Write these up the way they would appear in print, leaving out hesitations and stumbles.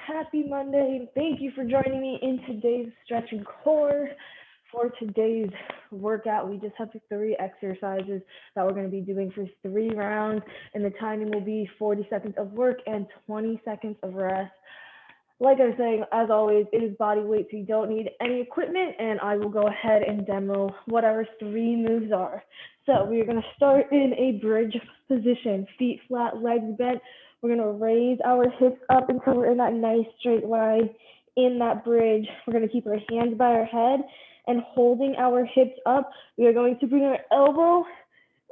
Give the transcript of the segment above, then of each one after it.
Happy Monday, and thank you for joining me in today's stretch and core. For today's workout, we just have three exercises that we're going to be doing for 3 rounds, and the timing will be 40 seconds of work and 20 seconds of rest. Like I was saying, as always, it is body weight, so you don't need any equipment, and I will go ahead and demo what our 3 moves are. So we are going to start in a bridge position, feet flat, legs bent. We're going to raise our hips up until we're in that nice straight line in that bridge. We're going to keep our hands by our head and holding our hips up. We are going to bring our elbow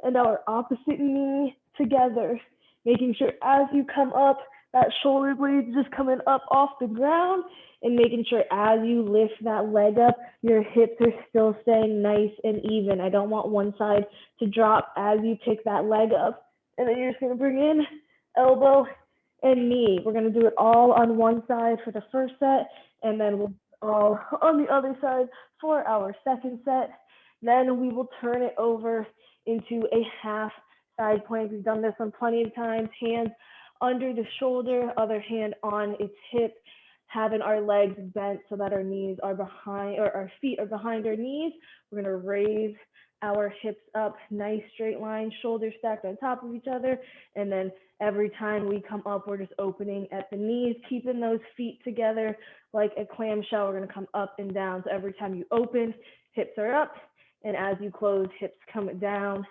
and our opposite knee together, making sure as you come up, that shoulder blade's just coming up off the ground, and making sure as you lift that leg up, your hips are still staying nice and even. I don't want one side to drop as you pick that leg up. And then you're just gonna bring in elbow and knee. We're gonna do it all on one side for the first set, and then we'll all on the other side for our second set. Then we will turn it over into a half side plank. We've done this one plenty of times. Hands under the shoulder, other hand on its hip, having our legs bent so that our knees are behind, or our feet are behind our knees. We're gonna raise our hips up, nice straight line, shoulders stacked on top of each other. And then every time we come up, we're just opening at the knees, keeping those feet together like a clamshell. We're gonna come up and down. So every time you open, hips are up. And as you close, hips come down.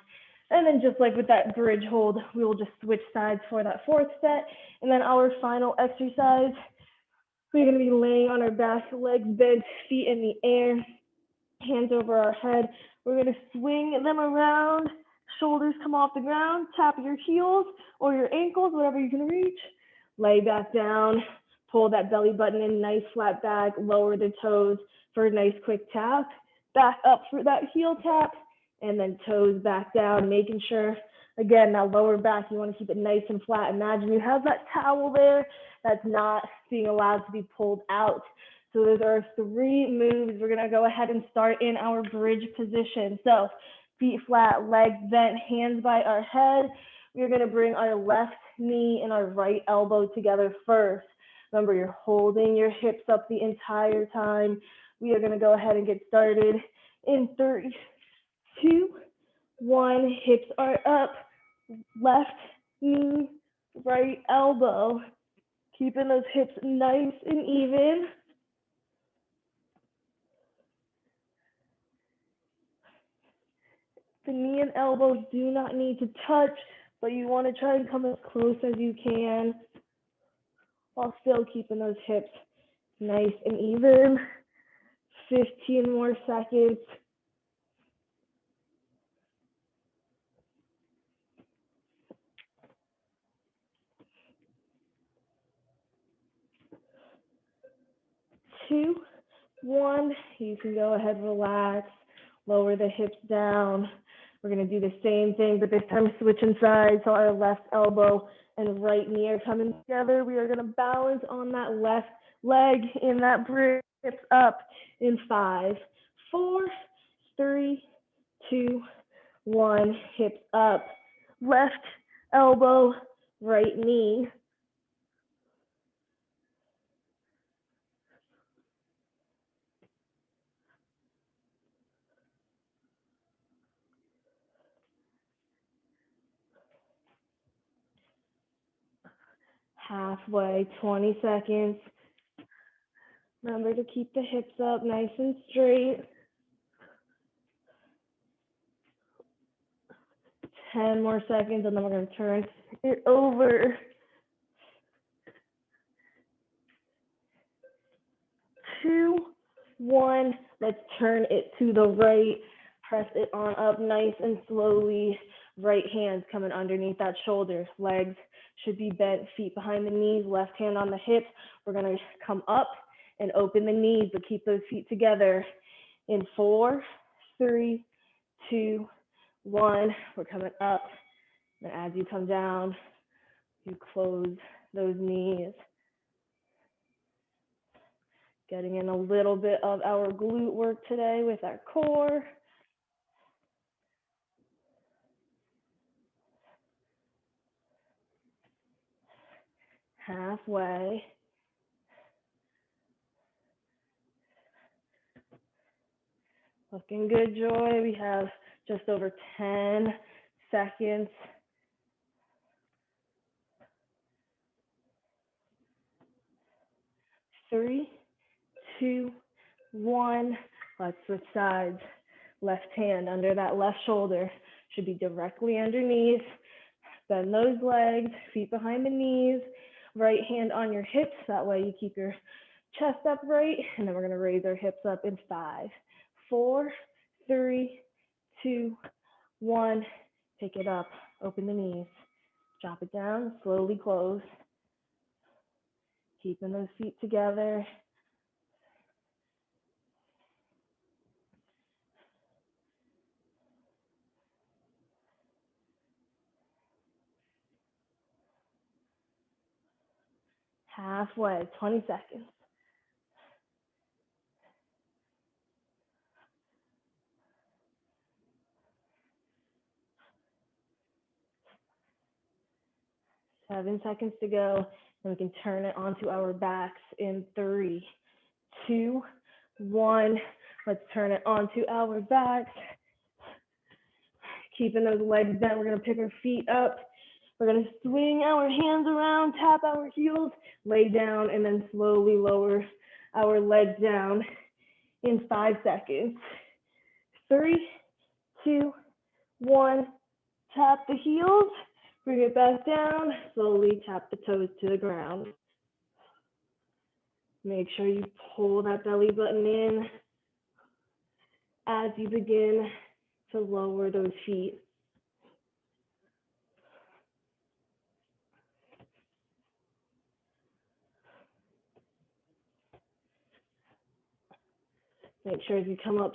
And then just like with that bridge hold, we will just switch sides for that fourth set. And then our final exercise, we're gonna be laying on our back, legs bent, feet in the air, hands over our head. We're gonna swing them around, shoulders come off the ground, tap your heels or your ankles, whatever you can reach. Lay back down, pull that belly button in, nice flat back, lower the toes for a nice quick tap. Back up for that heel tap, and then toes back down, making sure, again, that lower back, you want to keep it nice and flat. Imagine you have that towel there that's not being allowed to be pulled out. So those are 3 moves. We're going to go ahead and start in our bridge position. So feet flat, legs bent, hands by our head. We're going to bring our left knee and our right elbow together first. Remember, you're holding your hips up the entire time. We are going to go ahead and get started in 3, 2, 1. Hips are up, left knee, right elbow. Keeping those hips nice and even. The knee and elbow do not need to touch, but you want to try and come as close as you can while still keeping those hips nice and even. 15 more seconds. Two, 1. You can go ahead, relax, lower the hips down. We're going to do the same thing, but this time switching sides. So our left elbow and right knee are coming together. We are going to balance on that left leg in that bridge. Hips up in 5, 4, 3, 2, 1. Hips up. Left elbow, right knee. Halfway, 20 seconds. Remember to keep the hips up nice and straight. 10 more seconds, and then we're going to turn it over. 2, 1. Let's turn it to the right. Press it on up nice and slowly. Right hand coming underneath that shoulder. Legs should be bent, feet behind the knees, left hand on the hips. We're going to come up and open the knees, but keep those feet together. In 4, 3, 2, 1. We're coming up. And as you come down, you close those knees. Getting in a little bit of our glute work today with our core. Halfway. Looking good, Joy. We have just over 10 seconds. 3, 2, 1. Let's switch sides. Left hand under that left shoulder should be directly underneath. Bend those legs, feet behind the knees. Right hand on your hips. That way you keep your chest upright. And then we're going to raise our hips up in 5, 4, 3, 2, 1. Pick it up. Open the knees. Drop it down. Slowly close. Keeping those feet together. Halfway, 20 seconds. Seven seconds to go, and we can turn it onto our backs in 3, 2, 1. Let's turn it onto our backs. Keeping those legs bent, we're going to pick our feet up. We're going to swing our hands around, tap our heels, lay down, and then slowly lower our legs down in 5 seconds. 3, 2, 1. Tap the heels, bring it back down, slowly tap the toes to the ground. Make sure you pull that belly button in as you begin to lower those feet. Make sure as you come up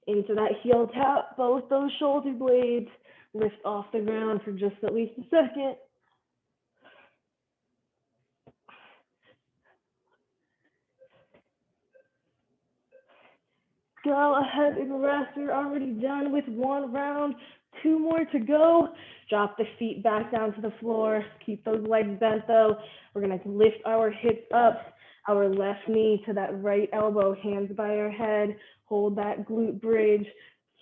into that heel tap, both those shoulder blades lift off the ground for just at least a second. Go ahead and rest. We're already done with 1 round. 2 more to go. Drop the feet back down to the floor. Keep those legs bent though. We're gonna lift our hips up, our left knee to that right elbow, hands by our head. Hold that glute bridge.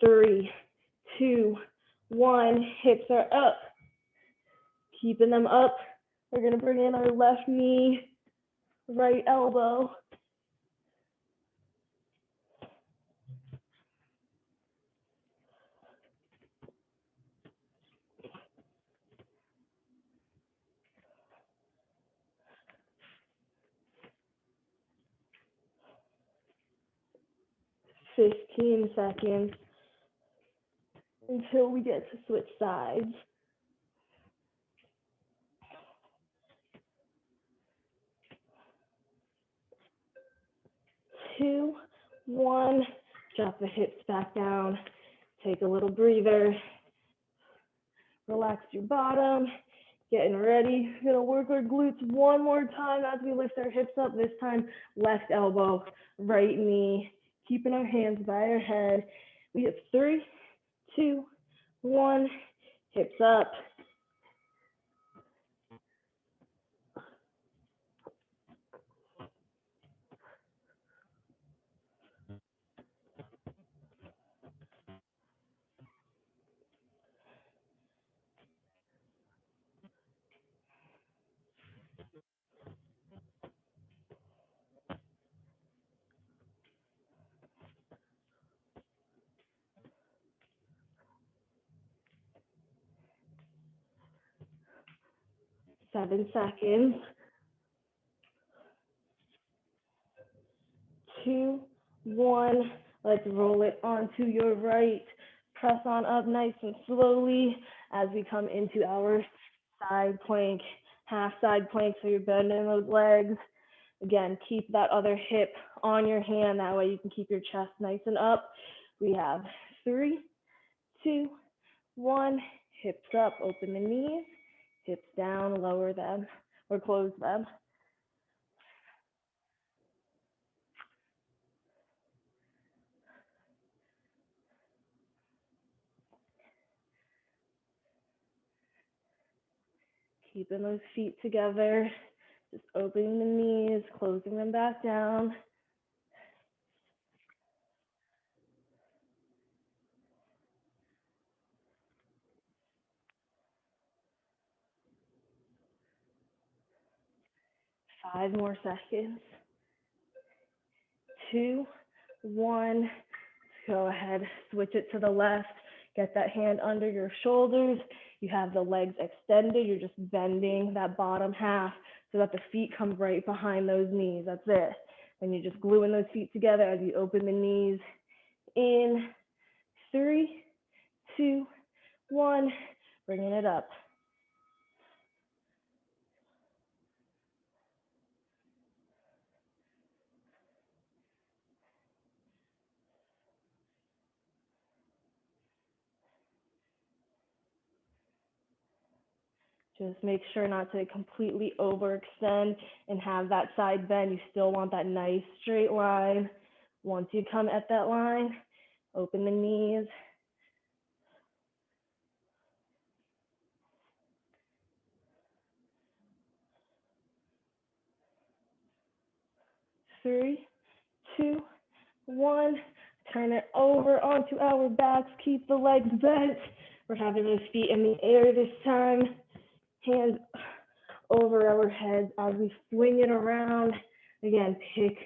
3, 2, 1. Hips are up. Keeping them up. We're gonna bring in our left knee, right elbow. Fifteen seconds until we get to switch sides. 2, 1. Drop the hips back down. Take a little breather. Relax your bottom. Getting ready. We're gonna work our glutes one more time as we lift our hips up. This time, left elbow, right knee. Keeping our hands by our head. We have 3, 2, 1. Hips up. Seven seconds. 2, 1. Let's roll it onto your right. Press on up nice and slowly as we come into our side plank, half side plank, so you're bending those legs. Again, keep that other hip on your hand. That way you can keep your chest nice and up. We have 3, 2, 1. Hips up, open the knees. Hips down, lower them or close them. Keeping those feet together, just opening the knees, closing them back down. 5 more seconds. 2, 1. Go ahead, switch it to the left. Get that hand under your shoulders. You have the legs extended. You're just bending that bottom half so that the feet come right behind those knees. That's it. And you're just gluing those feet together as you open the knees in. 3, 2, 1. Bringing it up. Just make sure not to completely overextend and have that side bend. You still want that nice straight line. Once you come at that line, open the knees. 3, 2, 1. Turn it over onto our backs. Keep the legs bent. We're having those feet in the air this time. Hands over our heads as we swing it around. Again, pick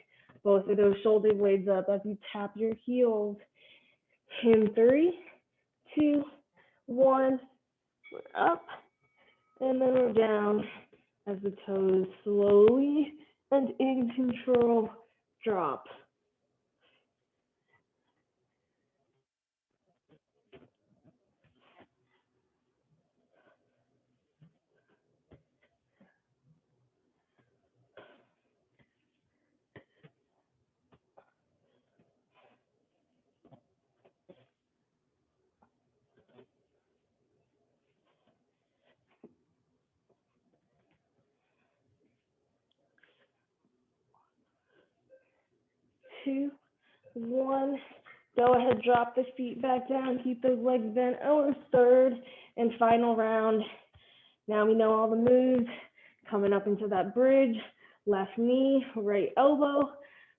both of those shoulder blades up as you tap your heels. In 3, 2, 1. We're up and then we're down as the toes slowly and in control drop. 2, 1. Go ahead, drop the feet back down. Keep those legs bent. Our third and final round. Now we know all the moves. Coming up into that bridge. Left knee, right elbow.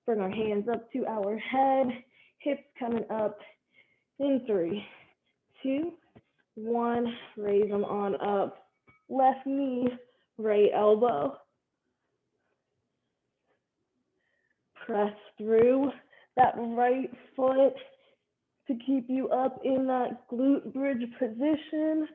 Bring our hands up to our head. Hips coming up. In 3, 2, 1. Raise them on up. Left knee, right elbow. Press through that right foot to keep you up in that glute bridge position.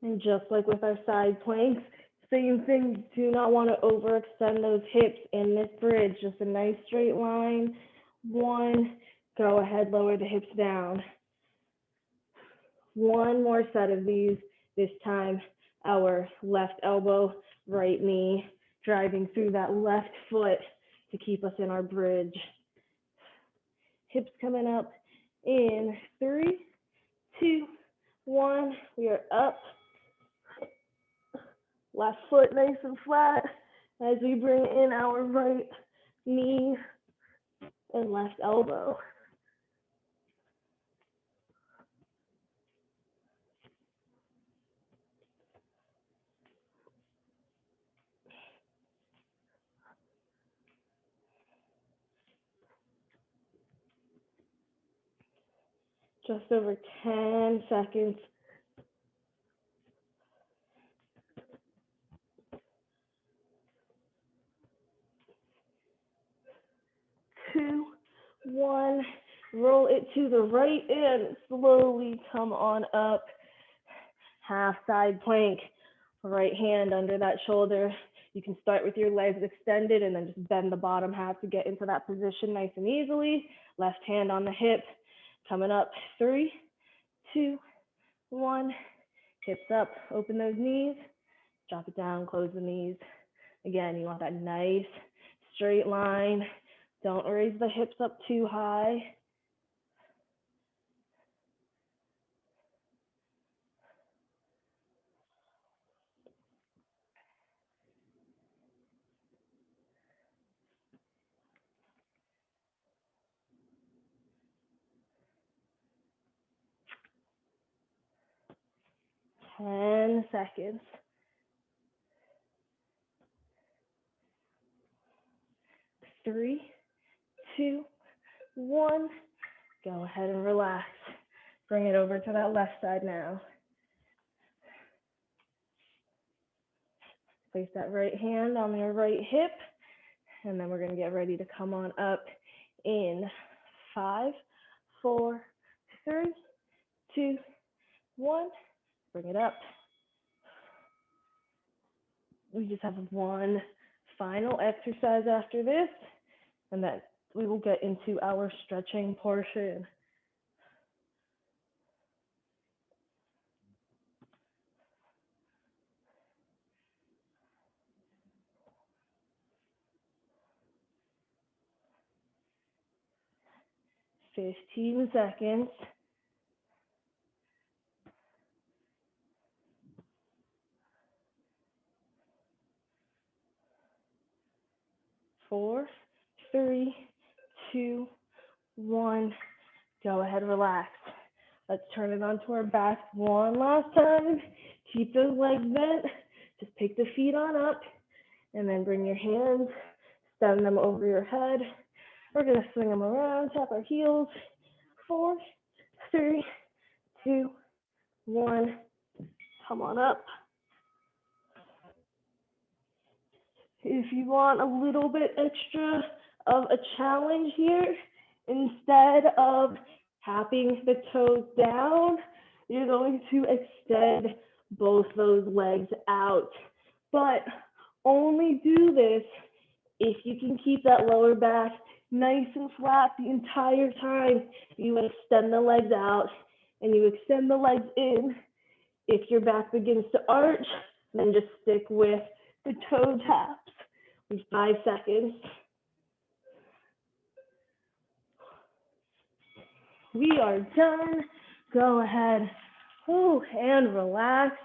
And just like with our side planks, same thing, do not want to overextend those hips in this bridge, just a nice straight line. 1, go ahead, lower the hips down. 1 more set of these, this time our left elbow, right knee, driving through that left foot to keep us in our bridge. Hips coming up in 3, 2, 1, we are up. Left foot nice and flat as we bring in our right knee and left elbow. Just over 10 seconds. 2, 1, roll it to the right and slowly come on up. Half side plank, right hand under that shoulder. You can start with your legs extended and then just bend the bottom half to get into that position nice and easily. Left hand on the hip, coming up. 3, 2, 1, hips up, open those knees, drop it down, close the knees. Again, you want that nice straight line. Don't raise the hips up too high. Ten seconds. 3, 2, 1. Go ahead and relax. Bring it over to that left side now. Place that right hand on your right hip, and then we're going to get ready to come on up in 5, 4, 3, 2, 1. Bring it up. We just have one final exercise after this, and then we will get into our stretching portion. Fifteen seconds. 4, 3, 2, 1. Go ahead, relax. Let's turn it onto our back one last time. Keep those legs bent. Just pick the feet on up, and then bring your hands, extend them over your head. We're gonna swing them around, tap our heels. 4, 3, 2, 1. Come on up. If you want a little bit extra of a challenge here, instead of tapping the toes down, you're going to extend both those legs out. But only do this if you can keep that lower back nice and flat the entire time. You extend the legs out and you extend the legs in. If your back begins to arch, then just stick with the toe taps. 5 seconds. We are done. Go ahead and relax.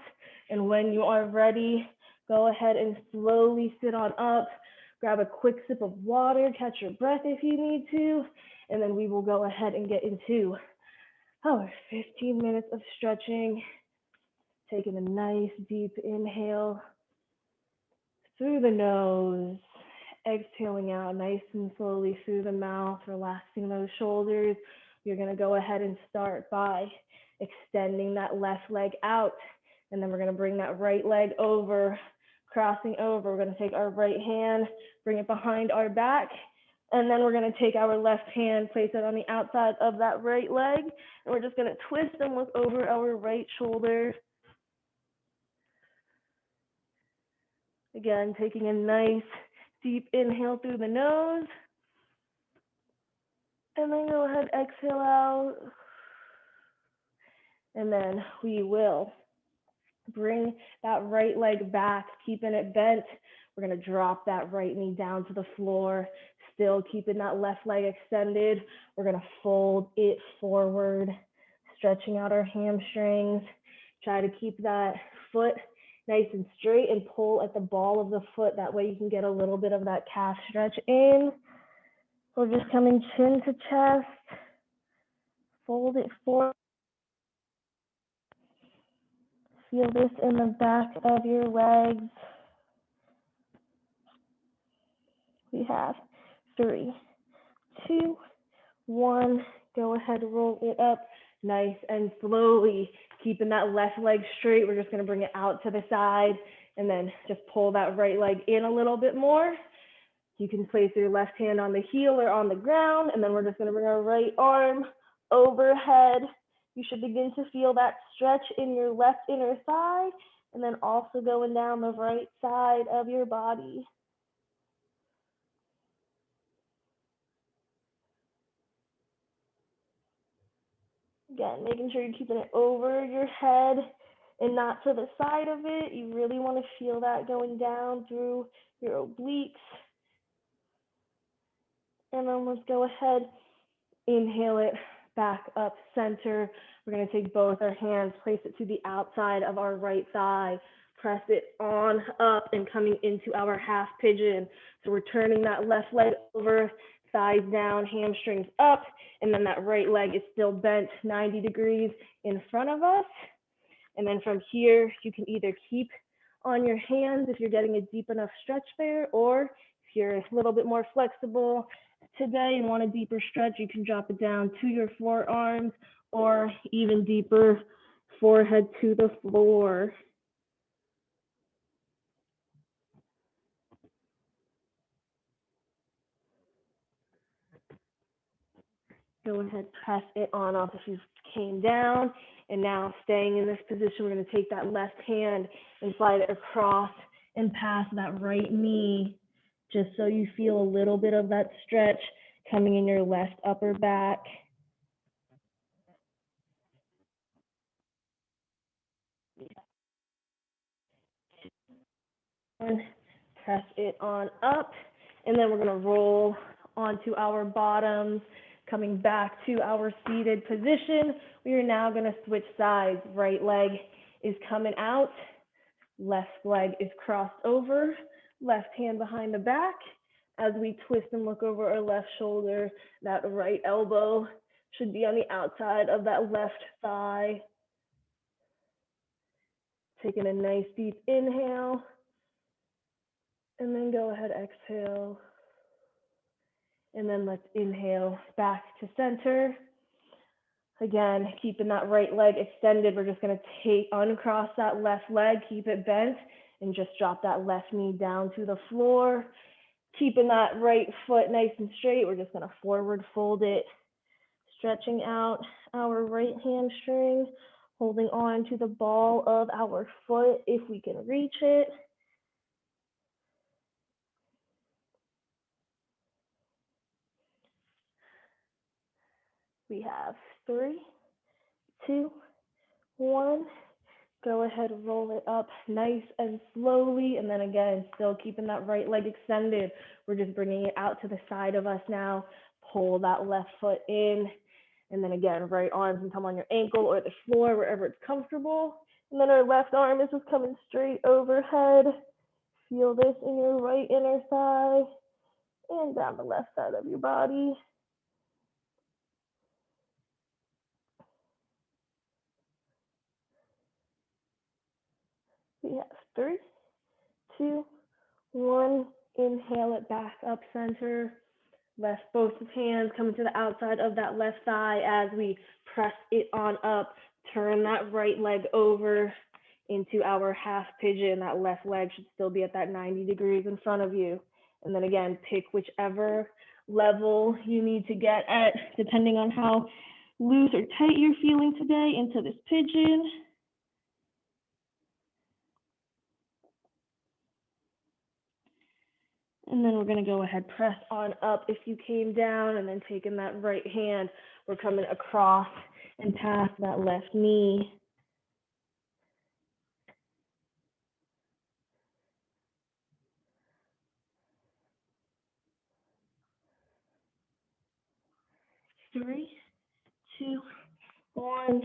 And when you are ready, go ahead and slowly sit on up. Grab a quick sip of water, catch your breath if you need to, and then we will go ahead and get into our 15 minutes of stretching. Taking a nice deep inhale through the nose, exhaling out nice and slowly through the mouth, relaxing those shoulders. You're going to go ahead and start by extending that left leg out, and then we're going to bring that right leg over, crossing over. We're going to take our right hand, bring it behind our back, and then we're going to take our left hand, place it on the outside of that right leg, and we're just going to twist and look over our right shoulder. Again, taking a nice deep inhale through the nose, and then go ahead, exhale out, and then we will bring that right leg back, keeping it bent. We're going to drop that right knee down to the floor, still keeping that left leg extended. We're going to fold it forward, stretching out our hamstrings. Try to keep that foot nice and straight and pull at the ball of the foot. That way you can get a little bit of that calf stretch in. We're just coming chin to chest. Fold it forward. Feel this in the back of your legs. We have 3, 2, 1. Go ahead, roll it up nice and slowly, keeping that left leg straight. We're just going to bring it out to the side and then just pull that right leg in a little bit more. You can place your left hand on the heel or on the ground, and then we're just going to bring our right arm overhead. You should begin to feel that stretch in your left inner thigh, and then also going down the right side of your body. Again, making sure you're keeping it over your head and not to the side of it. You really want to feel that going down through your obliques. And then let's go ahead, inhale it back up center. We're going to take both our hands, place it to the outside of our right thigh, press it on up and coming into our half pigeon. So we're turning that left leg over, thighs down, hamstrings up, and then that right leg is still bent 90 degrees in front of us. And then from here, you can either keep on your hands if you're getting a deep enough stretch there, or if you're a little bit more flexible today and want a deeper stretch, you can drop it down to your forearms or even deeper, forehead to the floor. Go ahead, press it on off if you came down. And now staying in this position, we're going to take that left hand and slide it across and past that right knee, just so you feel a little bit of that stretch coming in your left upper back. And press it on up, and then we're going to roll onto our bottoms, coming back to our seated position. We are now going to switch sides. Right leg is coming out, left leg is crossed over, left hand behind the back. As we twist and look over our left shoulder, that right elbow should be on the outside of that left thigh. Taking a nice deep inhale, and then go ahead, exhale. And then let's inhale back to center. Again, keeping that right leg extended, we're just going to uncross that left leg, keep it bent, and just drop that left knee down to the floor. Keeping that right foot nice and straight, we're just going to forward fold it, stretching out our right hamstring, holding on to the ball of our foot if we can reach it. We have 3, 2, 1. Go ahead, roll it up nice and slowly. And then again, still keeping that right leg extended. We're just bringing it out to the side of us now. Pull that left foot in. And then again, right arm can come on your ankle or the floor, wherever it's comfortable. And then our left arm is just coming straight overhead. Feel this in your right inner thigh and down the left side of your body. We have 3, 2, 1. Inhale it back up center. Left both hands coming to the outside of that left thigh as we press it on up. Turn that right leg over into our half pigeon. That left leg should still be at that 90 degrees in front of you. And then again, pick whichever level you need to get at, depending on how loose or tight you're feeling today, into this pigeon. And then we're going to go ahead, press on up if you came down, and then taking that right hand, we're coming across and past that left knee. Three, 2, 1.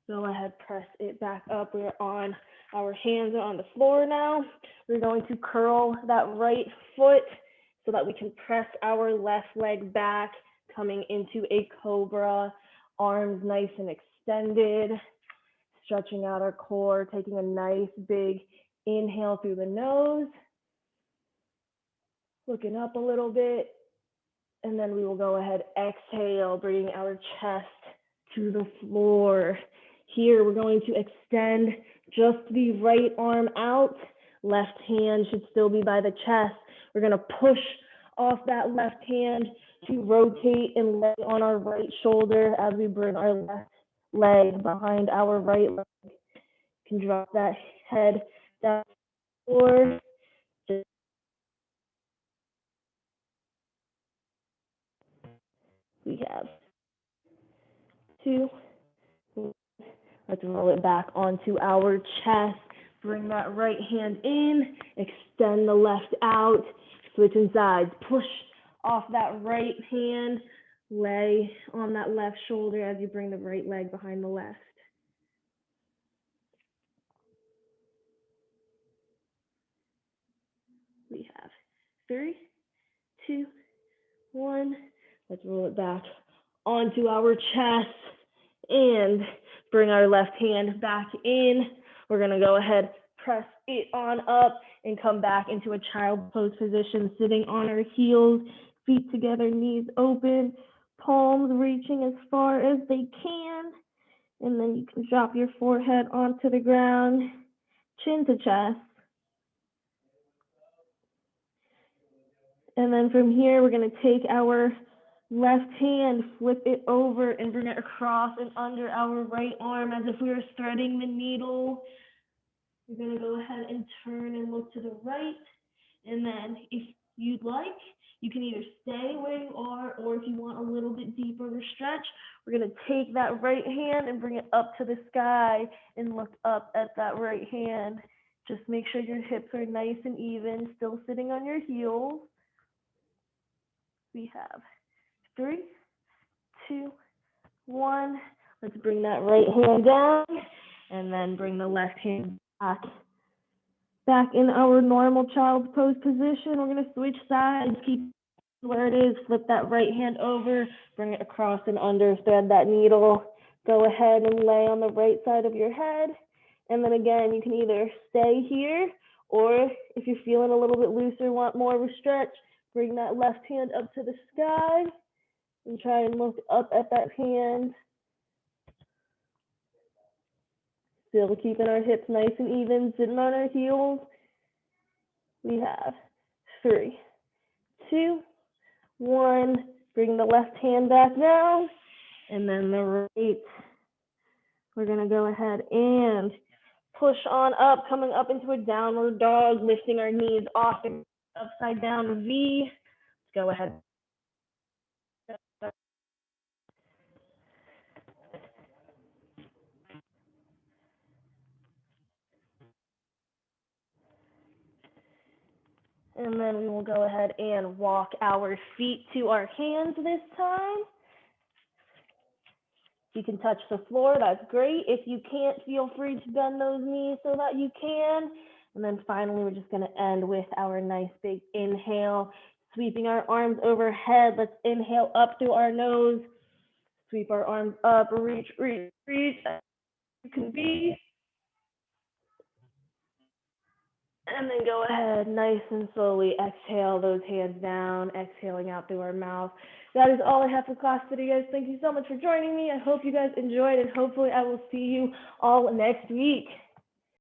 Go ahead, press it back up. We're on our hands on the floor now. We're going to curl that right foot so that we can press our left leg back, coming into a cobra, arms nice and extended, stretching out our core, taking a nice big inhale through the nose, looking up a little bit, and then we will go ahead, exhale, bringing our chest to the floor. Here, we're going to extend just the right arm out. Left hand should still be by the chest. We're going to push off that left hand to rotate and lay on our right shoulder as we bring our left leg behind our right leg. You can drop that head down to the floor. We have 2. Let's roll it back onto our chest. Bring that right hand in, extend the left out, switching sides. Push off that right hand, lay on that left shoulder as you bring the right leg behind the left. We have 3, 2, 1. Let's roll it back onto our chest and bring our left hand back in. We're going to go ahead, press it on up, and come back into a child pose position, sitting on our heels, feet together, knees open, palms reaching as far as they can. And then you can drop your forehead onto the ground, chin to chest. And then from here, we're going to take our left hand, flip it over, and bring it across and under our right arm as if we were threading the needle. We're going to go ahead and turn and look to the right. And then if you'd like, you can either stay where you are, or if you want a little bit deeper of a stretch, we're going to take that right hand and bring it up to the sky and look up at that right hand. Just make sure your hips are nice and even, still sitting on your heels. We have 3, 2, 1. Let's bring that right hand down and then bring the left hand back in our normal child's pose position. We're going to switch sides, keep where it is, flip that right hand over, bring it across and under, thread that needle. Go ahead and lay on the right side of your head. And then again, you can either stay here, or if you're feeling a little bit looser, want more of a stretch, bring that left hand up to the sky and try and look up at that hand. Still keeping our hips nice and even, sitting on our heels. We have 3, 2, 1. Bring the left hand back down, and then the right. We're going to go ahead and push on up, coming up into a downward dog, lifting our knees off and upside down V. Let's go ahead. And then we will go ahead and walk our feet to our hands this time. If you can touch the floor, that's great. If you can't, feel free to bend those knees so that you can. And then finally, we're just going to end with our nice big inhale, sweeping our arms overhead. Let's inhale up through our nose, sweep our arms up, reach, reach, reach, as you can be. And then go ahead, nice and slowly exhale those hands down, exhaling out through our mouth. That is all I have for class today, guys. Thank you so much for joining me. I hope you guys enjoyed, and hopefully I will see you all next week.